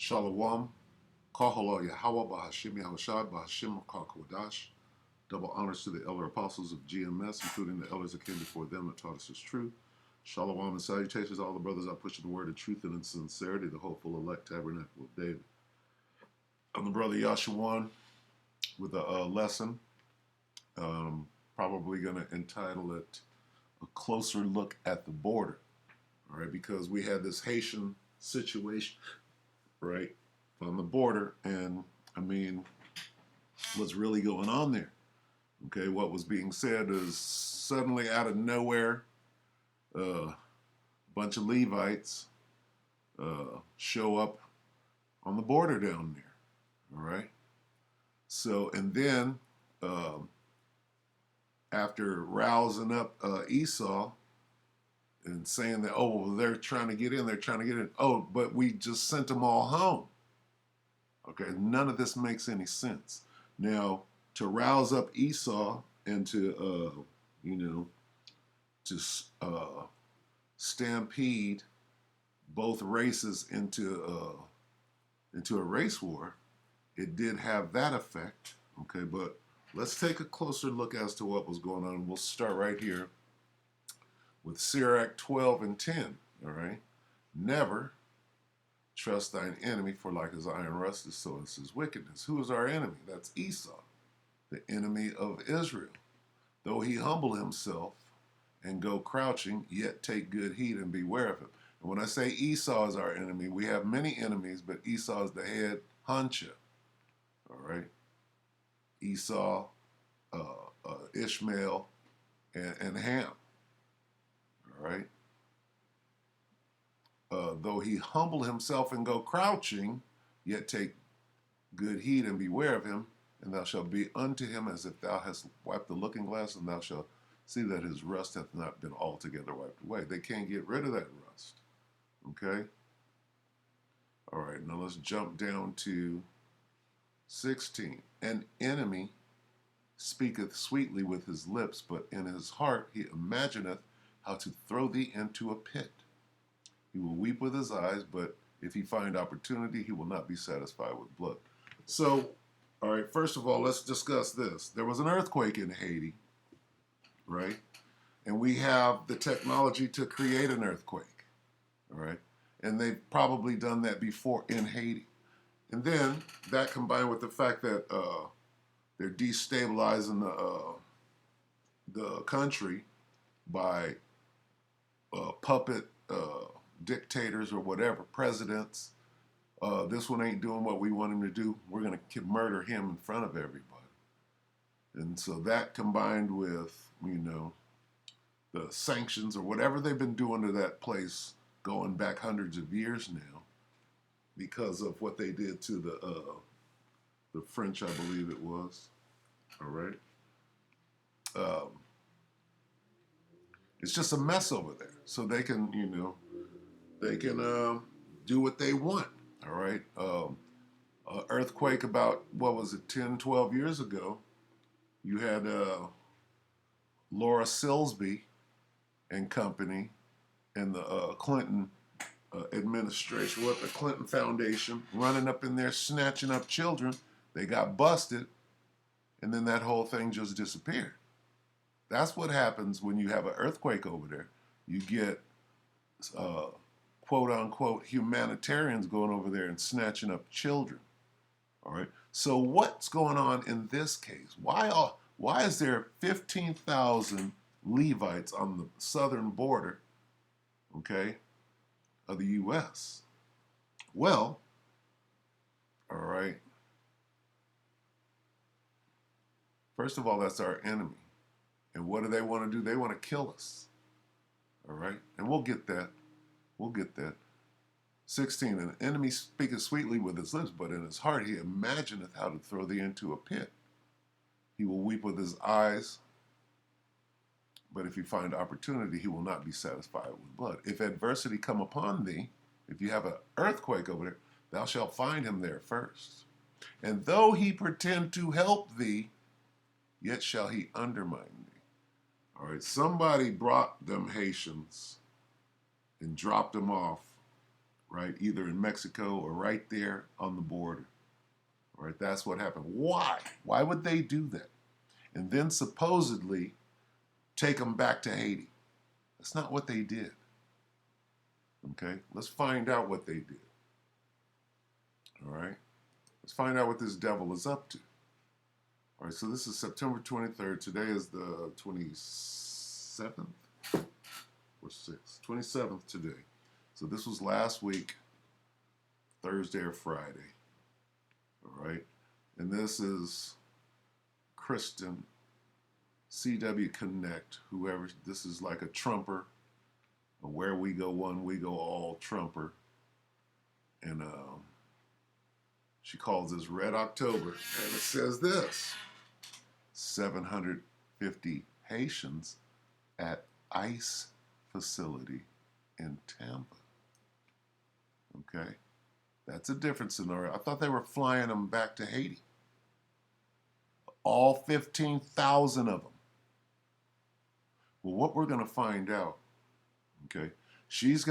Shalom, Kahalo Yahweh Bahashim Yahushai Bahashim Kakwadash. Double honors to the elder apostles of GMS, including the elders that came before them that taught us His truth. Shalom and salutations to all the brothers out pushing the word of truth and in sincerity, the hopeful elect tabernacle of David. I'm the brother Yashawan with a lesson. Probably going to entitle it A Closer Look at the Border. All right, because we had this Haitian situation, right, on the border, and I mean, what's really going on there? Okay, what was being said is suddenly out of nowhere, a bunch of Levites show up on the border down there. All right, so and then after rousing up Esau and saying that, oh, well, they're trying to get in, they're trying to get in. Oh, but we just sent them all home. Okay, none of this makes any sense. Now, to rouse up Esau and to, to stampede both races into a race war, it did have that effect. Okay, but let's take a closer look as to what was going on. We'll start right here with Sirach 12 and 10. All right, never trust thine enemy, for like as iron rusteth, so is his wickedness. Who is our enemy? That's Esau, the enemy of Israel. Though he humble himself and go crouching, yet take good heed and beware of him. And when I say Esau is our enemy, we have many enemies, but Esau is the head honcho. All right? Esau, Ishmael, and Ham. All right? Though he humble himself and go crouching, yet take good heed and beware of him, and thou shalt be unto him as if thou hast wiped the looking glass, and thou shalt see that his rust hath not been altogether wiped away. They can't get rid of that rust. Okay? All right, now let's jump down to 16. An enemy speaketh sweetly with his lips, but in his heart he imagineth how to throw thee into a pit. He will weep with his eyes, but if he find opportunity, he will not be satisfied with blood. So, all right, first of all, let's discuss this. There was an earthquake in Haiti, right? And we have the technology to create an earthquake, all right? And they've probably done that before in Haiti. And then that combined with the fact that they're destabilizing the country by puppet dictators or whatever, presidents. This one ain't doing what we want him to do. We're going to murder him in front of everybody. And so that combined with, the sanctions or whatever they've been doing to that place going back hundreds of years now because of what they did to the French, I believe it was. All right. It's just a mess over there. So they can, do what they want. All right. Earthquake about, what was it, 10, 12 years ago. You had Laura Silsby and company and the Clinton administration, the Clinton Foundation, running up in there, snatching up children. They got busted, and then that whole thing just disappeared. That's what happens when you have an earthquake over there. You get quote unquote humanitarians going over there and snatching up children. All right. So what's going on in this case? Why is there 15,000 Levites on the southern border, okay, of the U.S.? Well, all right. First of all, that's our enemy. And what do they want to do? They want to kill us. All right. And we'll get that. We'll get that. 16, an enemy speaketh sweetly with his lips, but in his heart he imagineth how to throw thee into a pit. He will weep with his eyes, but if he find opportunity, he will not be satisfied with blood. If adversity come upon thee, if you have an earthquake over there, thou shalt find him there first. And though he pretend to help thee, yet shall he undermine thee. All right, somebody brought them Haitians and dropped them off right? Either in Mexico or right there on the border, right? That's what happened. Why? Why would they do that? And then supposedly take them back to Haiti. That's not what they did. Okay, let's find out what they did. All right, let's find out what this devil is up to. All right, so this is September 23rd. Today is the 27th or 6th? 27th today. So this was last week, Thursday or Friday. All right, and this is Kristen, CW Connect, whoever. This is like a Trumper, a where we go one, we go all Trumper. And she calls this Red October. And it says this 750 Haitians at ICE facility in Tampa. Okay? That's a different scenario. I thought they were flying them back to Haiti. All 15,000 of them. Well, what we're going to find out, okay, she's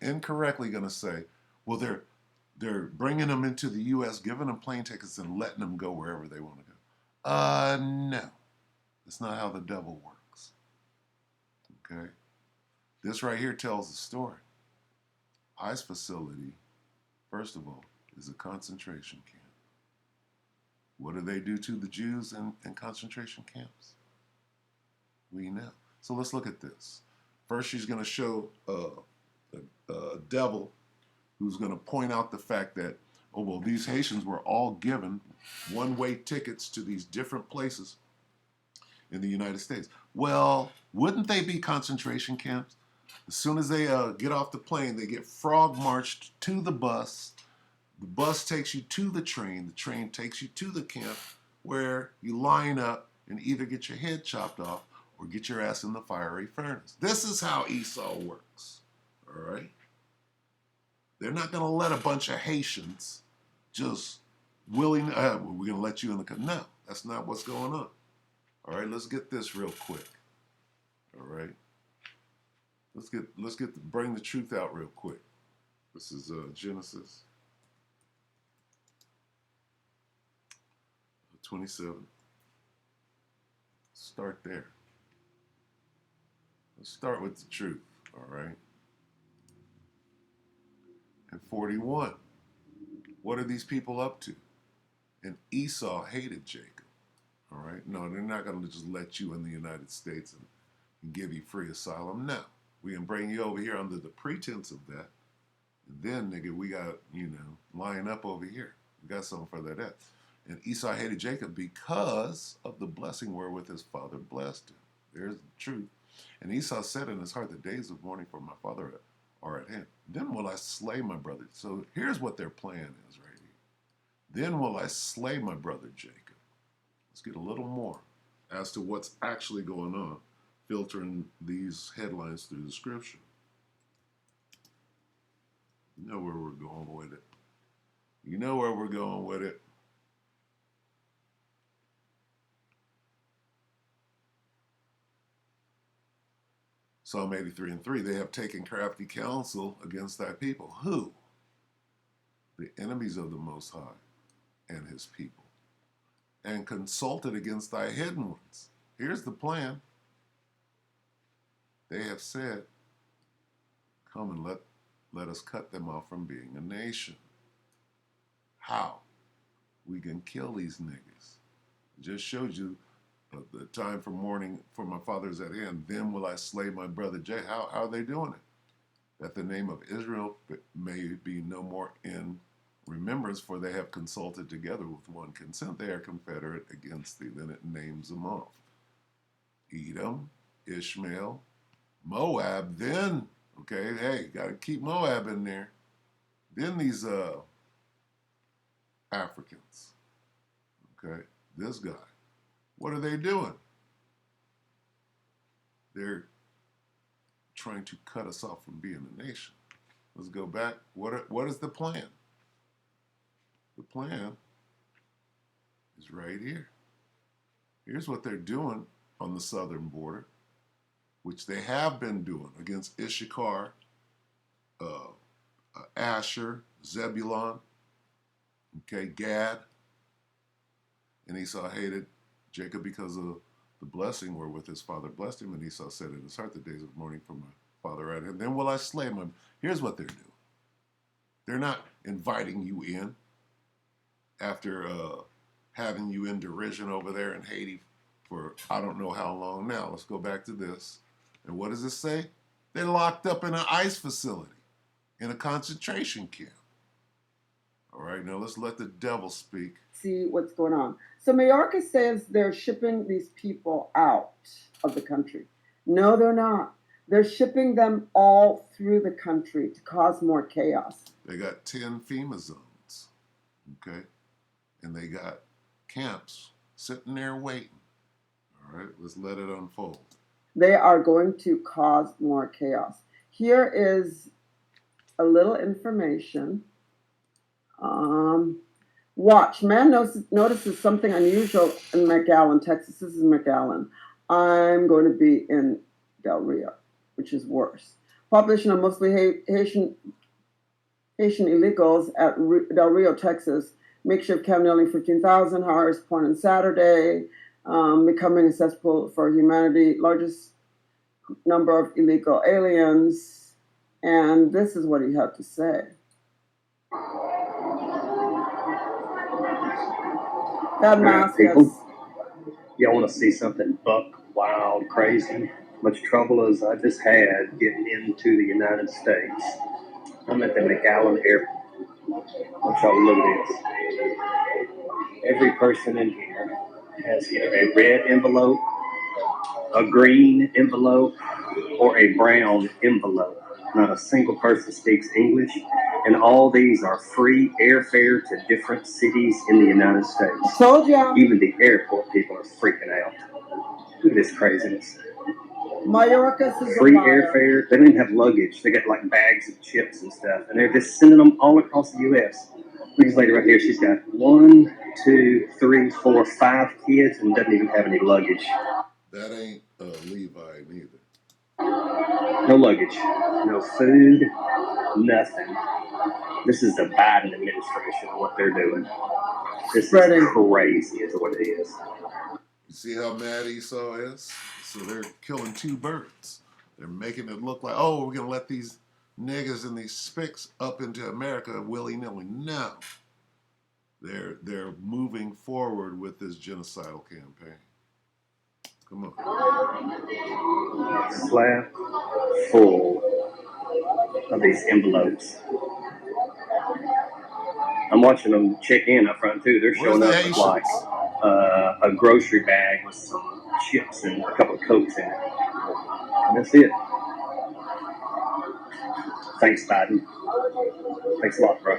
incorrectly going to say, well, they're bringing them into the U.S., giving them plane tickets and letting them go wherever they want to go. No. That's not how the devil works. Okay? This right here tells the story. ICE facility, first of all, is a concentration camp. What do they do to the Jews in concentration camps? We know. So let's look at this. First, she's going to show a devil who's going to point out the fact that, oh, well, these Haitians were all given one-way tickets to these different places in the United States. Well, wouldn't they be concentration camps? As soon as they get off the plane, they get frog marched to the bus. The bus takes you to the train takes you to the camp where you line up and either get your head chopped off or get your ass in the fiery furnace. This is how Esau works, all right? They're not going to let a bunch of Haitians just we're going to let you in the... No, that's not what's going on. All right, let's get this real quick. All right? Bring the truth out real quick. This is Genesis 27. Start there. Let's start with the truth, all right? And 41. What are these people up to? And Esau hated Jacob, all right? No, they're not going to just let you in the United States and give you free asylum. No, we can bring you over here under the pretense of that. And then, nigga, we got, line up over here. We got something for that. And Esau hated Jacob because of the blessing wherewith his father blessed him. There's the truth. And Esau said in his heart, the days of mourning for my father are at hand. Then will I slay my brother. So here's what their plan is right here. Then will I slay my brother Jacob. Let's get a little more as to what's actually going on, filtering these headlines through the scripture. You know where we're going with it. You know where we're going with it. Psalm 83:3, they have taken crafty counsel against thy people. Who? The enemies of the Most High and his people. And consulted against thy hidden ones. Here's the plan. They have said, come and let us cut them off from being a nation. How? We can kill these niggas. Just showed you the time for mourning for my father is at hand. Then will I slay my brother Jacob. How are they doing it? That the name of Israel may be no more in remembrance, for they have consulted together with one consent. They are confederate against thee. Then it names them off. Edom, Ishmael, Moab. Then, okay, hey, got to keep Moab in there. Then these Africans. Okay, this guy. What are they doing? They're trying to cut us off from being a nation. Let's go back. What is the plan? The plan is right here. Here's what they're doing on the southern border, which they have been doing against Issachar, Asher, Zebulon, okay, Gad. And Esau hated Jacob because of the blessing wherewith his father blessed him. And Esau said in his heart, the days of mourning for my father at him. Then will I slay him. Here's what they're doing. They're not inviting you in after having you in derision over there in Haiti for I don't know how long. Now, let's go back to this. And what does it say? They're locked up in an ICE facility, in a concentration camp. All right, now let's let the devil speak. See what's going on. So Mayorkas says they're shipping these people out of the country. No, they're not. They're shipping them all through the country to cause more chaos. They got 10 FEMA zones, okay? And they got camps sitting there waiting. All right, let's let it unfold. They are going to cause more chaos. Here is a little information. Watch. Man notices something unusual in McAllen, Texas. This is McAllen. I'm going to be in Del Rio, which is worse. Population of mostly Haitian illegals at Del Rio, Texas. Makeshift camp nearly 15,000. Harris Point on Saturday. Becoming a cesspool for humanity. Largest number of illegal aliens. And this is what he had to say. That mask people, y'all want to see something buck wild, crazy? Much trouble as I just had getting into the United States. I'm at the McAllen Airport. I want y'all to look at this. Every person in here has either a red envelope, a green envelope, or a brown envelope. Not a single person speaks English, and all these are free airfare to different cities in the United States. Told ya. Even the airport people are freaking out. Look at this craziness. Mayorkas is free airfare. They don't even have luggage. They got like bags of chips and stuff, and they're just sending them all across the U.S. Look at this lady right here. She's got 1, 2, 3, 4, 5 kids, and doesn't even have any luggage. That ain't Levi neither. No luggage, no food, nothing. This is the Biden administration, what they're doing. This is crazy is what it is. You see how mad Esau is? So they're killing 2 birds. They're making it look like, oh, we're going to let these niggas and these spics up into America willy-nilly. No. They're moving forward with this genocidal campaign. Come on. Slap full of these envelopes. I'm watching them check in up front too. They're showing up with like a grocery bag with some chips and a couple of Cokes in it. And that's it. Thanks, Biden. Thanks a lot, bro.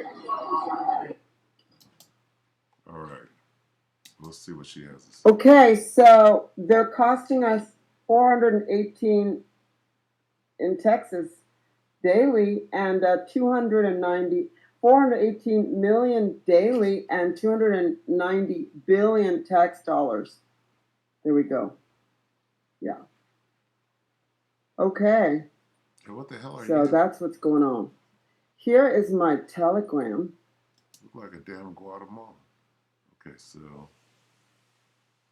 All right. Let's see what she has to say. Okay, so they're costing us $418 in Texas daily and 418 million daily and 290 billion tax dollars. There we go. Yeah. Okay. Hey, what the hell are you? So that's what's going on. Here is my telegram. Look like a damn Guatemalan. Okay, so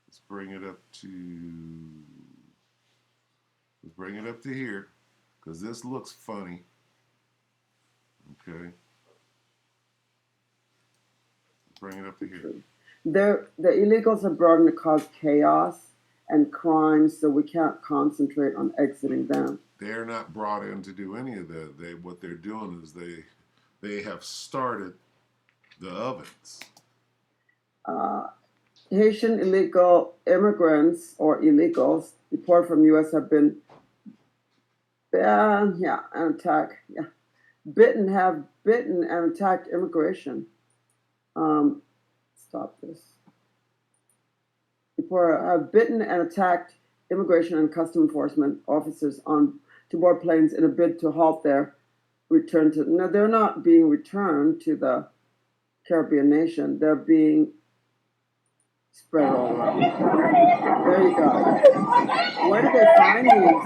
let's bring it up to here, because this looks funny. Okay. Bring it up to here. The illegals are brought in to cause chaos and crime, so we can't concentrate on exiting them. They're not brought in to do any of that. What they're doing is they have started the ovens. Haitian illegal immigrants or illegals deported from U.S. have been bitten and attacked immigration. Stop this. Have bitten and attacked immigration and custom enforcement officers to board planes in a bid to halt their return to. No, they're not being returned to the Caribbean nation. They're being spread all around. There you go. Where did they find these?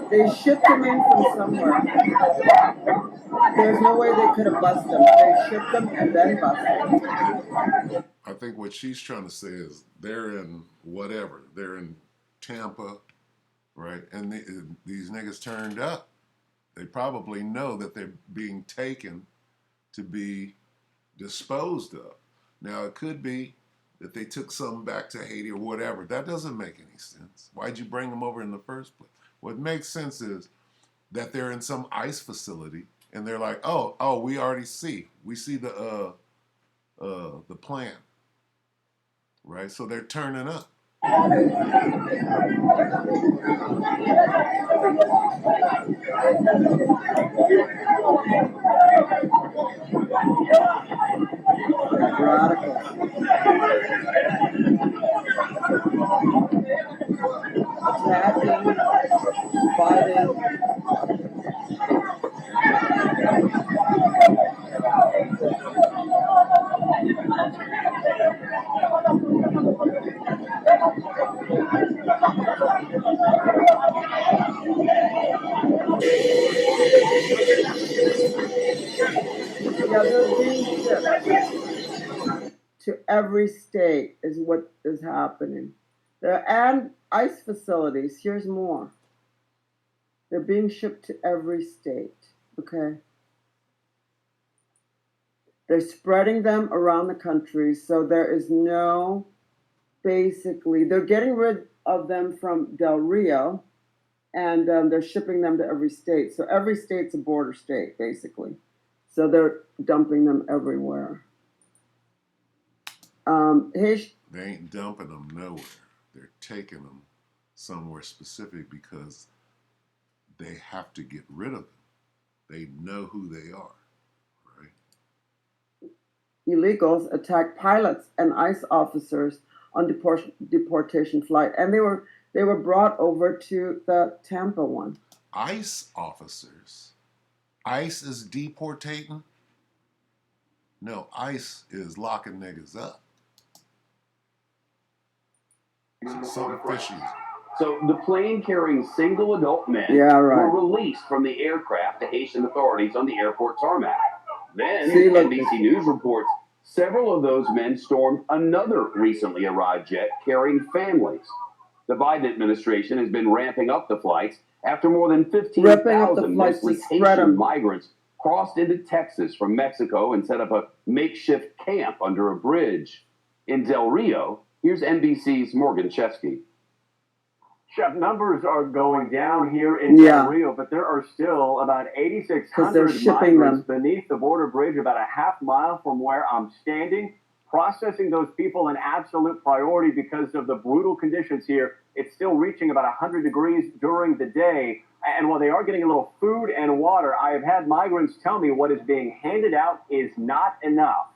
They shipped them in from somewhere. There's no way they could have busted them. They shipped them and then busted them. I think what she's trying to say is they're in whatever. They're in Tampa, right? And these niggas turned up. They probably know that they're being taken to be disposed of. Now, it could be that they took some back to Haiti or whatever. That doesn't make any sense. Why'd you bring them over in the first place? What makes sense is that they're in some ICE facility and they're like, oh, we already see. We see the plan, right? So they're turning up. Radicals. Attacking, fighting. Yeah, they're being shipped to every state is what is happening. And ICE facilities, here's more. They're being shipped to every state, okay? They're spreading them around the country, so there is no, basically, they're getting rid of them from Del Rio, and they're shipping them to every state. So every state's a border state, basically. So they're dumping them everywhere. They ain't dumping them nowhere. They're taking them somewhere specific because they have to get rid of them. They know who they are, right? Illegals attacked pilots and ICE officers on deportation flight, and they were brought over to the Tampa one. ICE officers. ICE is deportating. No, ICE is locking niggas up. So something fishy. So the plane carrying single adult men were released from the aircraft to Haitian authorities on the airport tarmac. Then NBC News reports several of those men stormed another recently arrived jet carrying families. The Biden administration has been ramping up the flights after more than 15,000 mostly Haitian migrants crossed into Texas from Mexico and set up a makeshift camp under a bridge. In Del Rio, here's NBC's Morgan Chesky. Chef, numbers are going down here in Del Rio, but there are still about 8,600 migrants beneath the border bridge, about a half mile from where I'm standing. Processing those people an absolute priority because of the brutal conditions here. It's still reaching about 100 degrees during the day. And while they are getting a little food and water, I have had migrants tell me what is being handed out is not enough.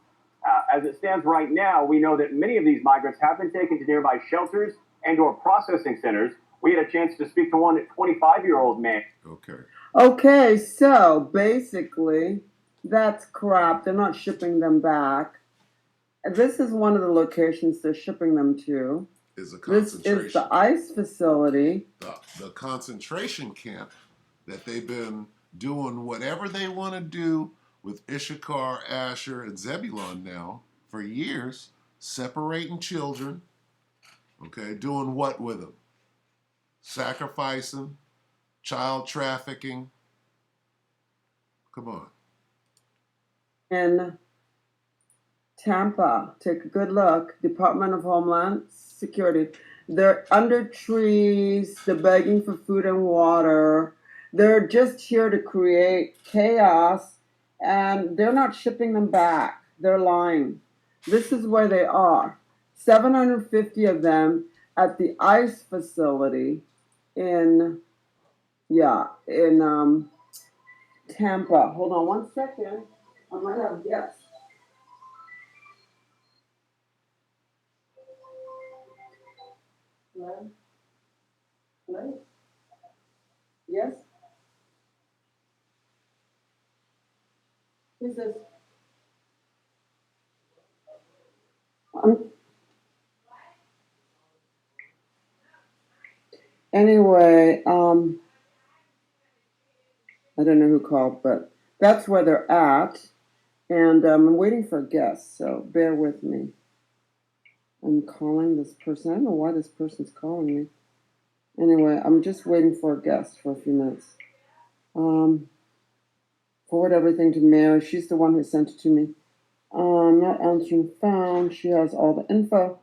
As it stands right now, we know that many of these migrants have been taken to nearby shelters and or processing centers. We had a chance to speak to one 25-year-old man. Okay, so basically, that's crap. They're not shipping them back. This is one of the locations they're shipping them to. Is a concentration. This is the ICE facility. The concentration camp that they've been doing whatever they want to do with Issachar, Asher, and Zebulon now for years, separating children, okay, doing what with them? Sacrificing, child trafficking. Come on. In Tampa, take a good look. Department of Homeland Security. They're under trees. They're begging for food and water. They're just here to create chaos, and they're not shipping them back. They're lying. This is where they are. 750 of them at the ICE facility in Tampa. Hold on one second. I might have a guess. Hello? Yes? Who's this? Anyway, I don't know who called, but that's where they're at. And I'm waiting for a guest, so bear with me. I'm calling this person. I don't know why this person's calling me. Anyway, I'm just waiting for a guest for a few minutes. Forward everything to Mary. She's the one who sent it to me. Not answering phone. She has all the info.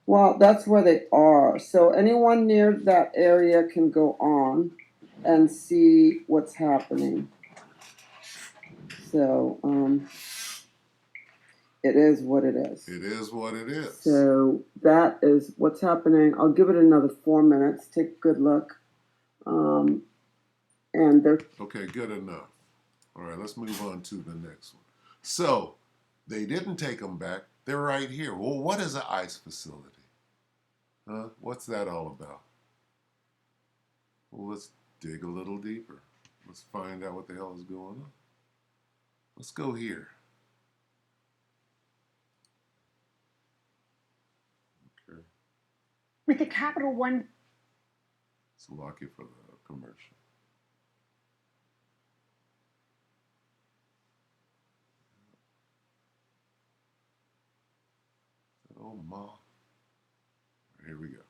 Well, that's where they are. So anyone near that area can go on and see what's happening. So, it is what it is. It is what it is. So that is what's happening. I'll give it another 4 minutes. Take a good look. And they're okay, good enough. All right, let's move on to the next one. So they didn't take them back. They're right here. Well, what is an ICE facility? Huh? What's that all about? Well, let's dig a little deeper. Let's find out what the hell is going on. Let's go here. Okay. With the Capital One. So lock it for the commercial. Oh, Ma. Here we go.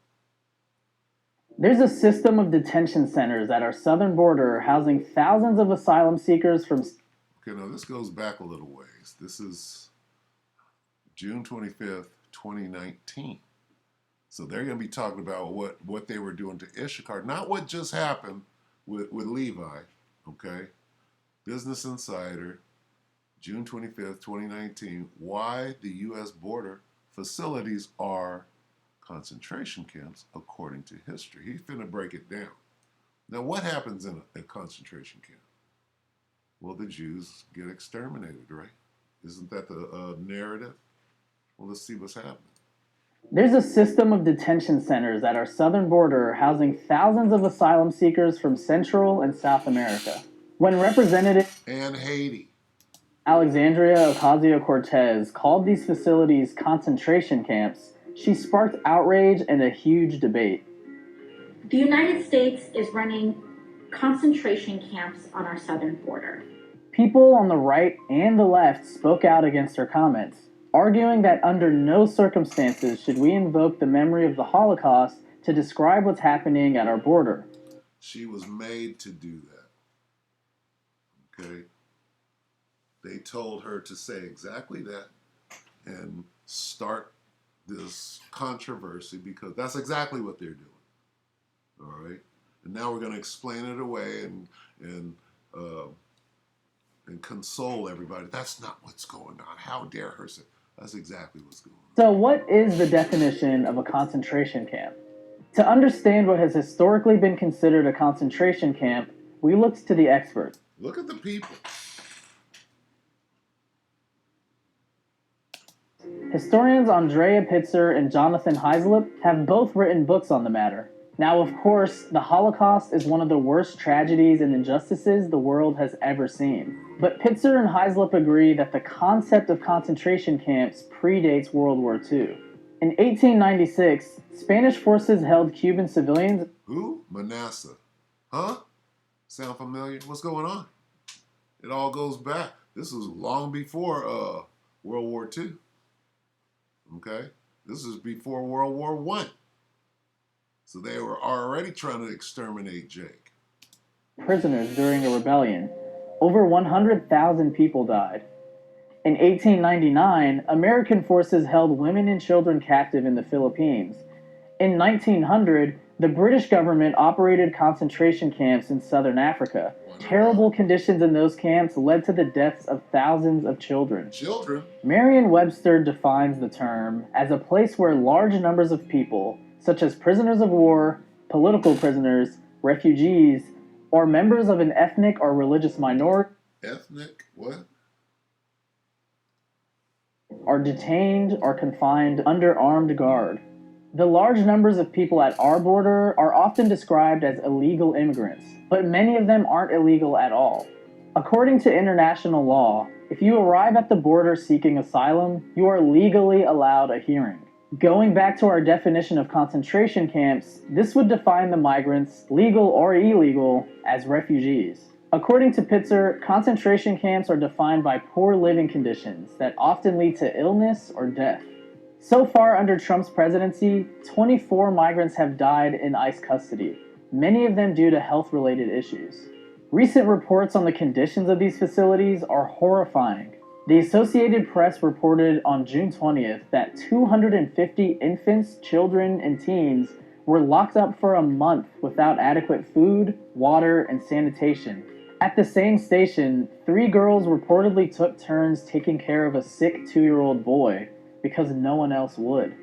There's a system of detention centers at our southern border housing thousands of asylum seekers from... Okay, now this goes back a little ways. This is June 25th, 2019. So they're going to be talking about what they were doing to Issachar, not what just happened with Levi, okay? Business Insider, June 25th, 2019, why the U.S. border facilities are concentration camps according to history. He's finna break it down. Now, what happens in a concentration camp? Well, the Jews get exterminated, right? Isn't that the narrative? Well, let's see what's happening. There's a system of detention centers at our southern border housing thousands of asylum seekers from Central and South America. When Representative and Haiti Alexandria Ocasio-Cortez called these facilities concentration camps, she sparked outrage and a huge debate. The United States is running concentration camps on our southern border. People on the right and the left spoke out against her comments, arguing that under no circumstances should we invoke the memory of the Holocaust to describe what's happening at our border. She was made to do that. Okay? They told her to say exactly that and start this controversy because that's exactly what they're doing. All right? And now we're going to explain it away and console everybody. That's not what's going on. How dare her say? That's exactly what's going on. So what is the definition of a concentration camp? To understand what has historically been considered a concentration camp, we looked to the experts. Look at the people. Historians Andrea Pitzer and Jonathan Heislip have both written books on the matter. Now, of course, the Holocaust is one of the worst tragedies and injustices the world has ever seen. But Pitzer and Heislip agree that the concept of concentration camps predates World War II. In 1896, Spanish forces held Cuban civilians... Who? Manasseh. Huh? Sound familiar? What's going on? It all goes back. This was long before World War II. Okay? This is before World War I. So they were already trying to exterminate Jake. Prisoners during a rebellion. Over 100,000 people died. In 1899, American forces held women and children captive in the Philippines. In 1900, the British government operated concentration camps in southern Africa. Terrible conditions in those camps led to the deaths of thousands of children. Children? Merriam-Webster defines the term as a place where large numbers of people, such as prisoners of war, political prisoners, refugees, or members of an ethnic or religious minority... Ethnic? What? ...are detained or confined under armed guard. The large numbers of people at our border are often described as illegal immigrants, but many of them aren't illegal at all. According to international law, if you arrive at the border seeking asylum, you are legally allowed a hearing. Going back to our definition of concentration camps, this would define the migrants, legal or illegal, as refugees. According to Pitzer, concentration camps are defined by poor living conditions that often lead to illness or death. So far under Trump's presidency, 24 migrants have died in ICE custody, many of them due to health-related issues. Recent reports on the conditions of these facilities are horrifying. The Associated Press reported on June 20th that 250 infants, children, and teens were locked up for a month without adequate food, water, and sanitation. At the same station, 3 girls reportedly took turns taking care of a sick 2-year-old boy because no one else would.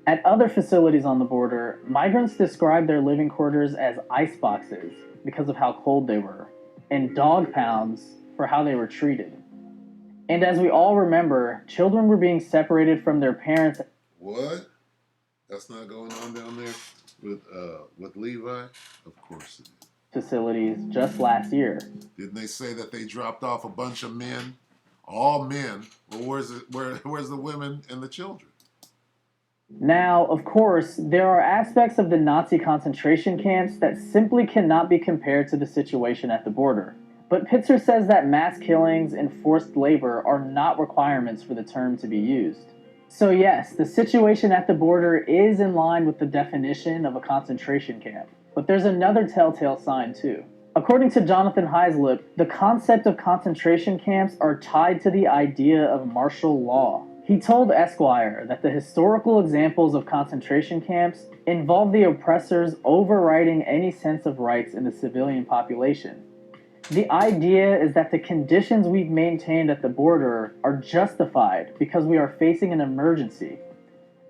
At other facilities on the border, migrants described their living quarters as ice boxes because of how cold they were, and dog pounds for how they were treated. And as we all remember, children were being separated from their parents. What? That's not going on down there with Levi? Of course it is. Facilities just last year. Didn't they say that they dropped off a bunch of men? All men. Well, where's the women and the children? Now, of course, there are aspects of the Nazi concentration camps that simply cannot be compared to the situation at the border. But Pitzer says that mass killings and forced labor are not requirements for the term to be used. So yes, the situation at the border is in line with the definition of a concentration camp. But there's another telltale sign too. According to Jonathan Heislip, the concept of concentration camps are tied to the idea of martial law. He told Esquire that the historical examples of concentration camps involve the oppressors overriding any sense of rights in the civilian population. The idea is that the conditions we've maintained at the border are justified because we are facing an emergency.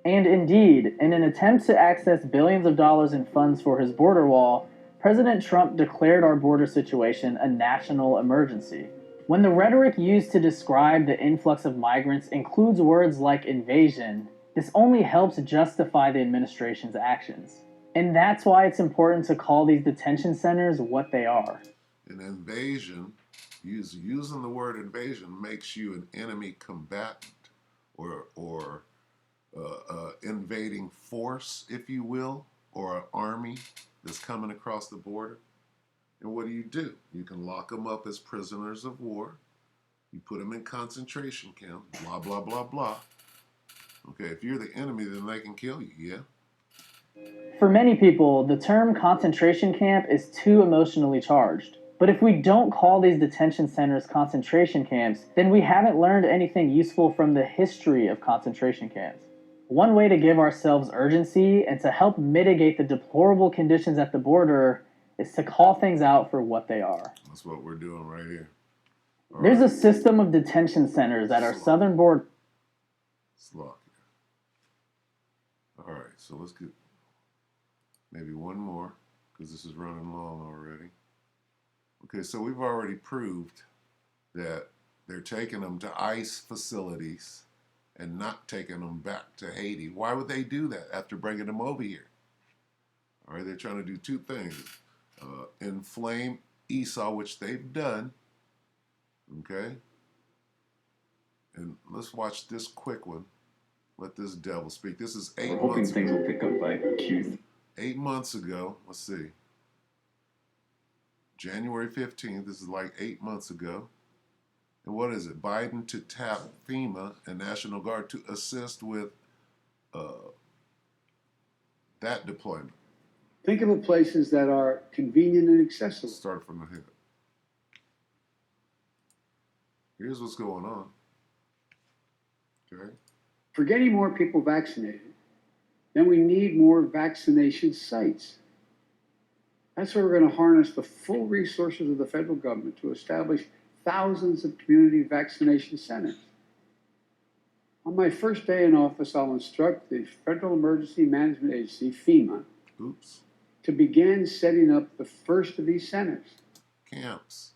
And indeed, in an attempt to access billions of dollars in funds for his border wall, President Trump declared our border situation a national emergency. When the rhetoric used to describe the influx of migrants includes words like invasion, this only helps justify the administration's actions. And that's why it's important to call these detention centers what they are. An invasion, using the word invasion makes you an enemy combatant or invading force, if you will, or an army that's coming across the border. And what do? You can lock them up as prisoners of war. You put them in concentration camps, blah, blah, blah, blah. Okay, if you're the enemy, then they can kill you, yeah? For many people, the term concentration camp is too emotionally charged. But if we don't call these detention centers concentration camps, then we haven't learned anything useful from the history of concentration camps. One way to give ourselves urgency and to help mitigate the deplorable conditions at the border is to call things out for what they are. That's what we're doing right here. There's a system of detention centers at our southern border. Slock. All right, so let's get maybe one more because this is running long already. Okay, so we've already proved that they're taking them to ICE facilities and not taking them back to Haiti. Why would they do that after bringing them over here? All right, they're trying to do two things. Inflame Esau, which they've done. Okay? And let's watch this quick one. Let this devil speak. This is 8 months ago. We're hoping things will pick up by Q3. 8 months ago, let's see. January 15th, this is like 8 months ago. And what is it? Biden to tap FEMA and National Guard to assist with that deployment. Think of the places that are convenient and accessible. Let's start from the head. Here's what's going on. Okay. For getting more people vaccinated, then we need more vaccination sites. That's where we're going to harness the full resources of the federal government to establish thousands of community vaccination centers. On my first day in office, I'll instruct the Federal Emergency Management Agency, FEMA, to begin setting up the first of these centers. Camps.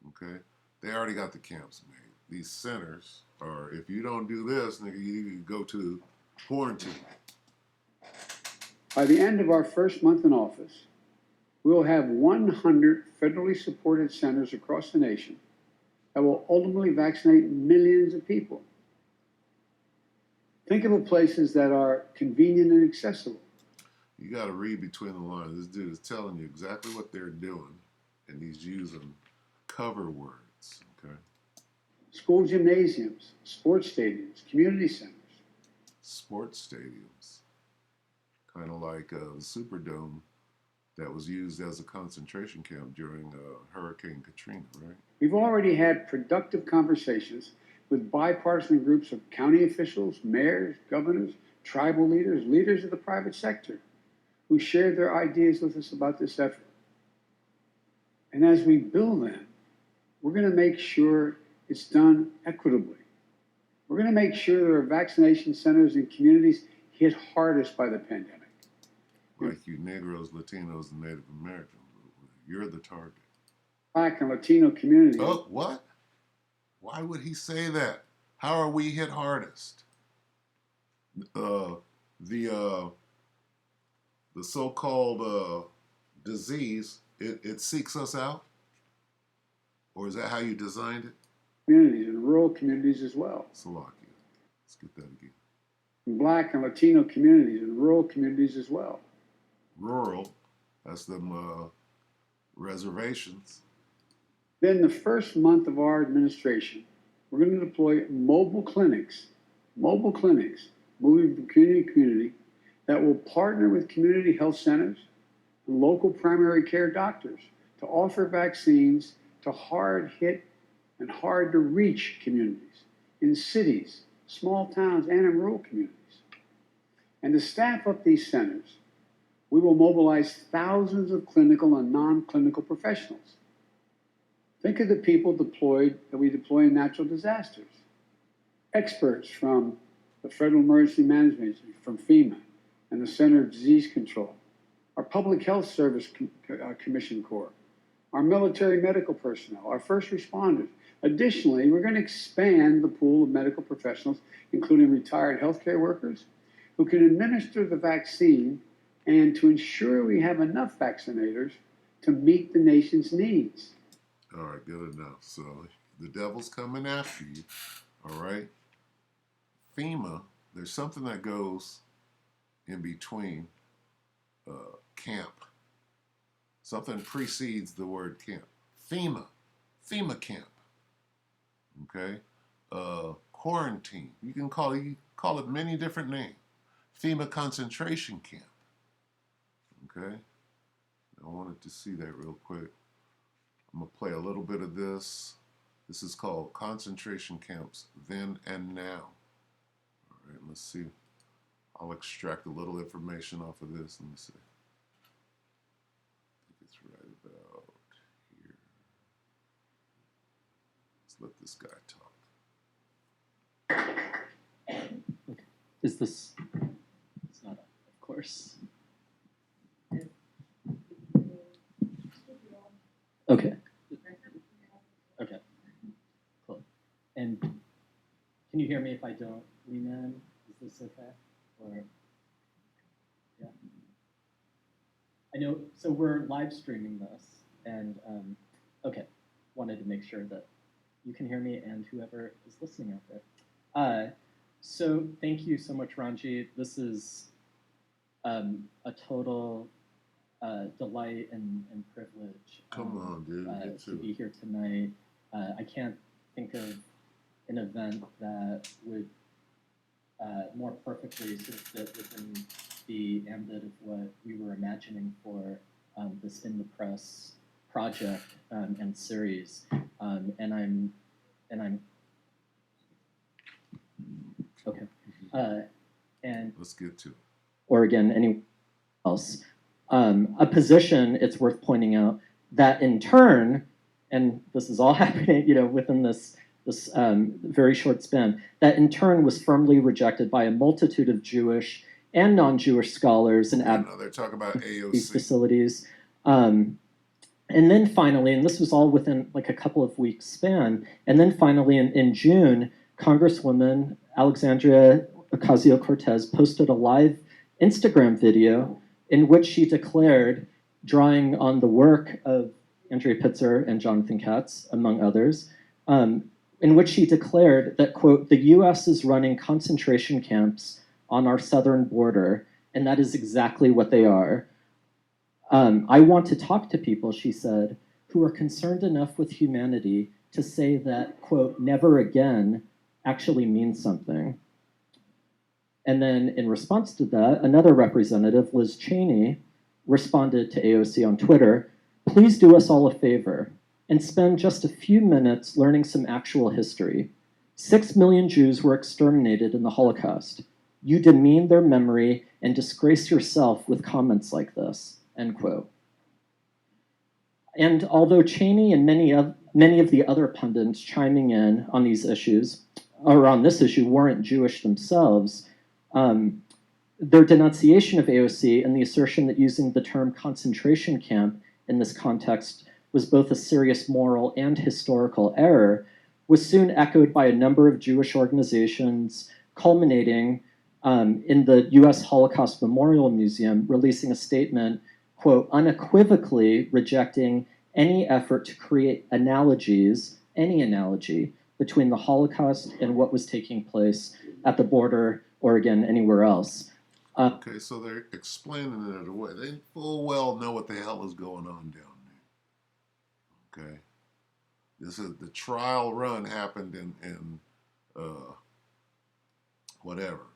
Okay. They already got the camps made. These centers are, if you don't do this, nigga, you go to quarantine. By the end of our first month in office, we will have 100 federally supported centers across the nation that will ultimately vaccinate millions of people. Think of the places that are convenient and accessible. You got to read between the lines. This dude is telling you exactly what they're doing and he's using cover words, okay? School gymnasiums, sports stadiums, community centers. Sports stadiums, kind of like the Superdome that was used as a concentration camp during Hurricane Katrina, right? We've already had productive conversations with bipartisan groups of county officials, mayors, governors, tribal leaders, leaders of the private sector, who shared their ideas with us about this effort. And as we build them, we're going to make sure it's done equitably. We're going to make sure there are vaccination centers in communities hit hardest by the pandemic. Like you Negroes, Latinos, and Native Americans. You're the target. Black and Latino communities. Oh, what? Why would he say that? How are we hit hardest? The so-called disease, it seeks us out? Or is that how you designed it? Communities and rural communities as well. Salakia. Let's get that again. Black and Latino communities and rural communities as well. Rural, that's them reservations. Then the first month of our administration, we're going to deploy mobile clinics, moving from community to community, that will partner with community health centers and local primary care doctors to offer vaccines to hard-hit and hard-to-reach communities in cities, small towns, and in rural communities. And to staff up these centers, we will mobilize thousands of clinical and non-clinical professionals. Think of the people that we deploy in natural disasters. Experts from the Federal Emergency Management Agency, from FEMA, and the Center of Disease Control, our Public Health Service Commission Corps, our military medical personnel, our first responders. Additionally, we're going to expand the pool of medical professionals, including retired healthcare workers, who can administer the vaccine and to ensure we have enough vaccinators to meet the nation's needs. All right, good enough. So the devil's coming after you, all right? FEMA, there's something that goes in between camp. Something precedes the word camp. FEMA camp, okay? Quarantine, you can call it many different names. FEMA concentration camp, okay? I wanted to see that real quick. I'm going to play a little bit of this. This is called Concentration Camps Then and Now. All right, let's see. I'll extract a little information off of this. Let me see. I think it's right about here. Let's let this guy talk. Is this... It's not, of course. Okay. Okay. Cool. And can you hear me if I don't lean in? Is this okay? Or yeah. I know. So we're live streaming this, and okay. Wanted to make sure that you can hear me and whoever is listening out there. So thank you so much, Ranji. This is a total delight and privilege. Come on, dude. To be here tonight. I can't think of an event that would more perfectly sort of fit within the ambit of what we were imagining for this In the Press project and series. And I'm okay. And let's get to it. Or again, anyone else. A position, it's worth pointing out, that in turn, and this is all happening, within this very short span, that in turn was firmly rejected by a multitude of Jewish and non-Jewish scholars and they're talking about AOC. These facilities. And then finally, and this was all within like a couple of weeks span, and then finally in June, Congresswoman Alexandria Ocasio-Cortez posted a live Instagram video in which she declared, drawing on the work of Andrea Pitzer and Jonathan Katz, among others, in which she declared that, quote, the U.S. is running concentration camps on our southern border, and that is exactly what they are. I want to talk to people, she said, who are concerned enough with humanity to say that, quote, never again actually means something. And then in response to that, another representative, Liz Cheney, responded to AOC on Twitter, please do us all a favor and spend just a few minutes learning some actual history. 6 million Jews were exterminated in the Holocaust. You demean their memory and disgrace yourself with comments like this, end quote. And although Cheney and many of the other pundits chiming in on these issues, or on this issue, weren't Jewish themselves, their denunciation of AOC and the assertion that using the term concentration camp in this context was both a serious moral and historical error was soon echoed by a number of Jewish organizations, culminating in the US Holocaust Memorial Museum releasing a statement, quote, unequivocally rejecting any effort to create analogies, any analogy, between the Holocaust and what was taking place at the border or again anywhere else. Okay, so they're explaining it away. They full well know what the hell is going on down there. Okay, this is the trial run happened in whatever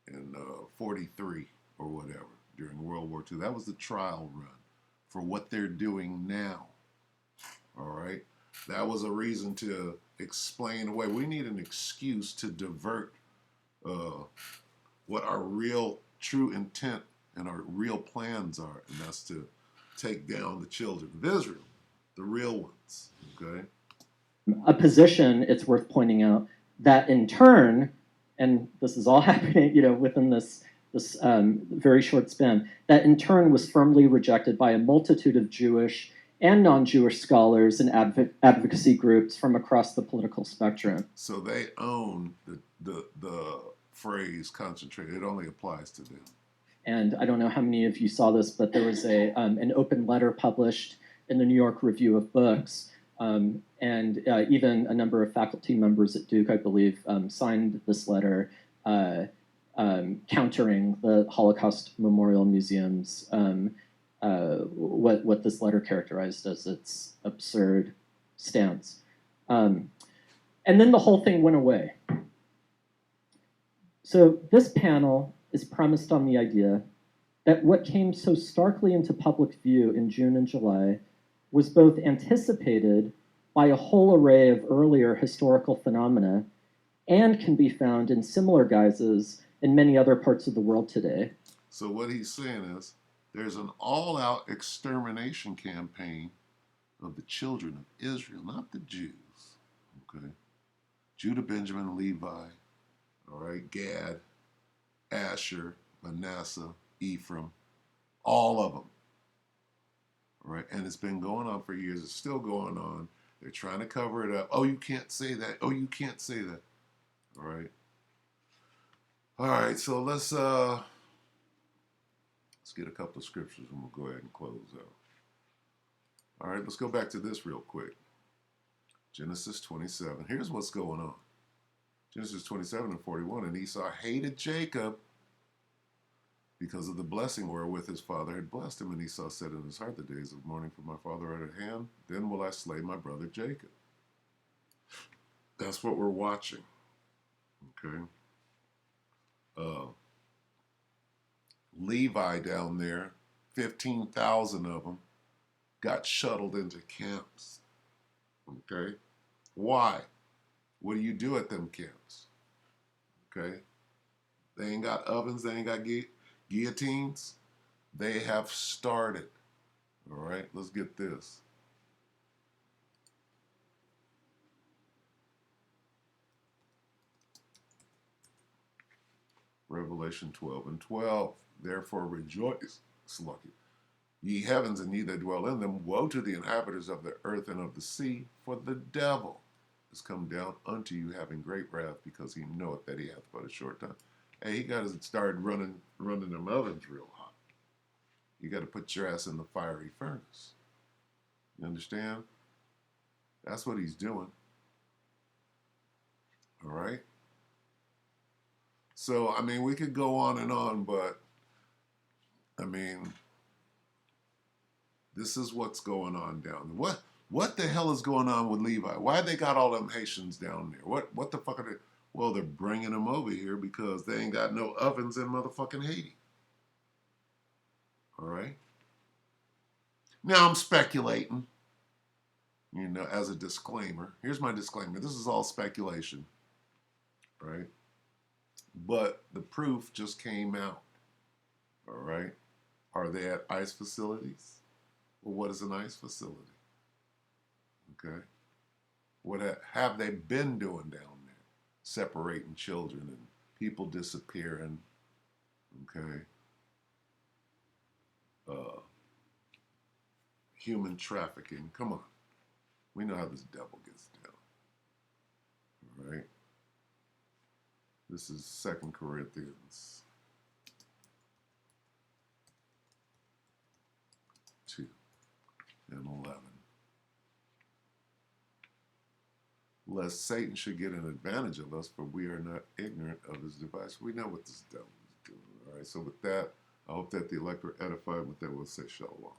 in 43 or whatever during World War II. That was the trial run for what they're doing now. All right, that was a reason to explain away. We need an excuse to divert what our real true intent and our real plans are, and that's to take down the children of Israel, the real ones, okay? A position, it's worth pointing out, that in turn, and this is all happening, within this very short span, that in turn was firmly rejected by a multitude of Jewish and non-Jewish scholars and advocacy groups from across the political spectrum. So they own the phrase concentrate. It only applies to them. And I don't know how many of you saw this, but there was an open letter published in the New York Review of Books, and even a number of faculty members at Duke, I believe, signed this letter countering the Holocaust Memorial Museum's what this letter characterized as its absurd stance. And then the whole thing went away. So this panel is premised on the idea that what came so starkly into public view in June and July was both anticipated by a whole array of earlier historical phenomena and can be found in similar guises in many other parts of the world today. So what he's saying is there's an all-out extermination campaign of the children of Israel, not the Jews, okay? Judah, Benjamin, Levi, all right, Gad, Asher, Manasseh, Ephraim, all of them, all right? And it's been going on for years. It's still going on. They're trying to cover it up. Oh, you can't say that. Oh, you can't say that. All right. All right, so let's get a couple of scriptures and we'll go ahead and close out. All right, let's go back to this real quick. Genesis 27. Here's what's going on. Genesis 27 and 41. And Esau hated Jacob because of the blessing wherewith his father had blessed him. And Esau said in his heart, the days of mourning for my father are at hand. Then will I slay my brother Jacob. That's what we're watching. Okay. Levi down there, 15,000 of them got shuttled into camps. Okay. Why? What do you do at them camps? Okay. They ain't got ovens. They ain't got guillotines. They have started. All right. Let's get this. Revelation 12 and 12. Therefore rejoice, Slucky, ye heavens and ye that dwell in them. Woe to the inhabitants of the earth and of the sea, for the devil is come down unto you having great wrath, because he knoweth that he hath but a short time. Hey, he got to start running them ovens real hot. You got to put your ass in the fiery furnace. You understand? That's what he's doing. All right? So, I mean, we could go on and on, but, I mean, This is what's going on down there. What the hell is going on with Levi? Why they got all them Haitians down there? What the fuck are they? Well, they're bringing them over here because they ain't got no ovens in motherfucking Haiti. All right. Now I'm speculating, as a disclaimer. Here's my disclaimer. This is all speculation, right? But the proof just came out, all right? Are they at ICE facilities? Well, what is an ICE facility? Okay. What have they been doing down there? Separating children and people disappearing, okay? Human trafficking. Come on. We know how this devil gets down. All right? This is 2 Corinthians 2 and 11. Lest Satan should get an advantage of us, for we are not ignorant of his device. We know what this devil is doing. All right? So with that, I hope that the elect were edified. With that, we'll say shalom.